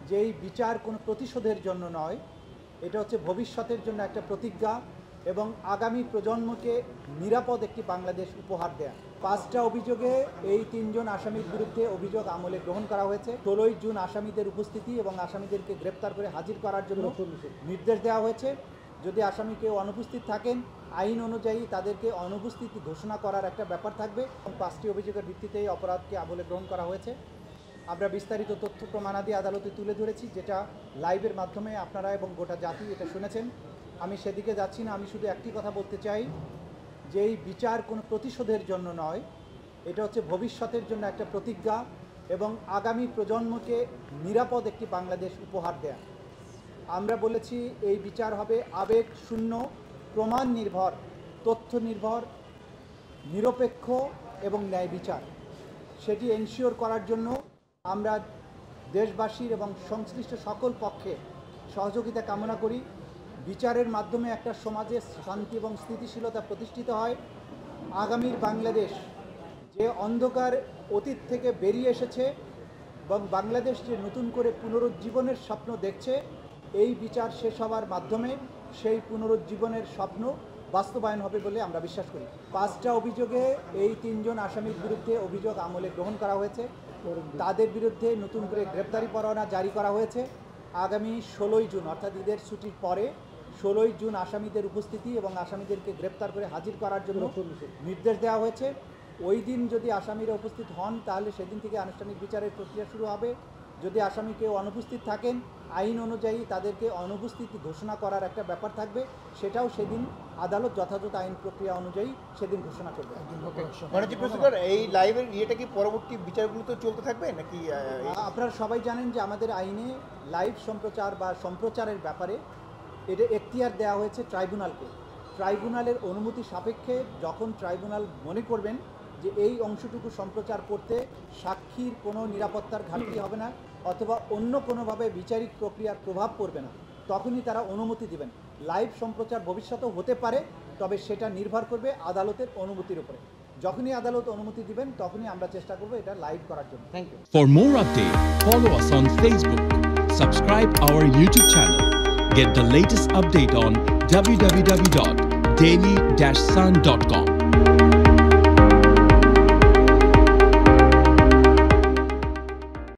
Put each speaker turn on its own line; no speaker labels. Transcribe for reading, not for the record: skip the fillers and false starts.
যেই বিচার কোনো প্রতিশোধের জন্য নয়, এটা হচ্ছে ভবিষ্যতের জন্য একটা প্রতিজ্ঞা এবং আগামী প্রজন্মকে নিরাপদ একটি বাংলাদেশ উপহার দেয়া। 5টা অভিযোগে এই 3 জন আসামির বিরুদ্ধে অভিযোগ আমলে গ্রহণ করা হয়েছে। 16ই জুন আসামিদের উপস্থিতি এবং আসামিদেরকে গ্রেপ্তার করে হাজির করার জন্য নির্দেশ দেওয়া হয়েছে। যদি আসামি কেউ অনুপস্থিত থাকেন, আইন অনুযায়ী তাদেরকে অনুপস্থিত ঘোষণা করার একটা ব্যাপার থাকবে এবং 5টি অভিযোগের ভিত্তিতে এই অপরাধকে আমলে গ্রহণ করা হয়েছে। আমরা বিস্তারিত তথ্য প্রমাণাদি আদালতে তুলে ধরেছি, যেটা লাইভের মাধ্যমে আপনারা এবং গোটা জাতি এটা শুনেছেন। আমি সেদিকে যাচ্ছি না, আমি শুধু একটি কথা বলতে চাই যে এই বিচার কোনো প্রতিশোধের জন্য নয়, এটা হচ্ছে ভবিষ্যতের জন্য একটা প্রতিজ্ঞা এবং আগামী প্রজন্মকে নিরাপদ একটি বাংলাদেশ উপহার দেয়া। আমরা বলেছি এই বিচার হবে আবেগ শূন্য, প্রমাণ নির্ভর, তথ্য নির্ভর, নিরপেক্ষ এবং ন্যায় বিচার। সেটি এনশিওর করার জন্য আমরা দেশবাসীর এবং সংশ্লিষ্ট সকল পক্ষে সহযোগিতা কামনা করি। বিচারের মাধ্যমে একটা সমাজে শান্তি এবং স্থিতিশীলতা প্রতিষ্ঠিত হয়। আগামীর বাংলাদেশ যে অন্ধকার অতীত থেকে বেরিয়ে এসেছে এবং বাংলাদেশ যে নতুন করে পুনরুজ্জীবনের স্বপ্ন দেখছে, এই বিচার শেষ হওয়ার মাধ্যমে সেই পুনরুজ্জীবনের স্বপ্ন বাস্তবায়ন হবে বলে আমরা বিশ্বাস করি। 5টা অভিযোগে এই 3 জন আসামির বিরুদ্ধে অভিযোগ আমলে গ্রহণ করা হয়েছে। তাদের বিরুদ্ধে নতুন করে গ্রেপ্তারি পরোয়ানা জারি করা হয়েছে। আগামী 16ই জুন অর্থাৎ ঈদের ছুটির পরে 16ই জুন আসামিদের উপস্থিতি এবং আসামিদেরকে গ্রেপ্তার করে হাজির করার জন্য নির্দেশ দেওয়া হয়েছে। ওই দিন যদি আসামিরা উপস্থিত হন তাহলে সেদিন থেকে আনুষ্ঠানিক বিচারের প্রক্রিয়া শুরু হবে। যদি আসামি কেউ অনুপস্থিত থাকেন, আইন অনুযায়ী তাদেরকে অনুপস্থিত ঘোষণা করার একটা ব্যাপার থাকবে, সেটাও সেদিন আদালত যথাযথ আইন প্রক্রিয়া অনুযায়ী সেদিন ঘোষণা করবে।
এই লাইভের ইয়েটা কি পরবর্তী বিচারগুলো তো চলতে থাকবে নাকি?
আপনারা সবাই জানেন যে আমাদের আইনে লাইভ সম্প্রচার বা সম্প্রচারের ব্যাপারে এটা এখতিয়ার দেওয়া হয়েছে ট্রাইব্যুনালকে। ট্রাইব্যুনালের অনুমতি সাপেক্ষে যখন ট্রাইব্যুনাল মনে করবেন যে এই অংশটুকু সম্প্রচার করতে সাক্ষীর কোনো নিরাপত্তার ঘাটতি হবে না অথবা অন্য কোনোভাবে বিচারিক প্রক্রিয়ার প্রভাব পড়বে না, তখনই তারা অনুমতি দেবেন। লাইভ সম্প্রচার ভবিষ্যতেও হতে পারে, তবে সেটা নির্ভর করবে আদালতের অনুমতির উপরে। যখনই আদালত অনুমতি দিবেন তখনই আমরা চেষ্টা করব এটা লাইভ করার জন্য। Thank you.
For more updates, follow us on Facebook, subscribe our YouTube channel, get the latest update on www.daily-sun.com.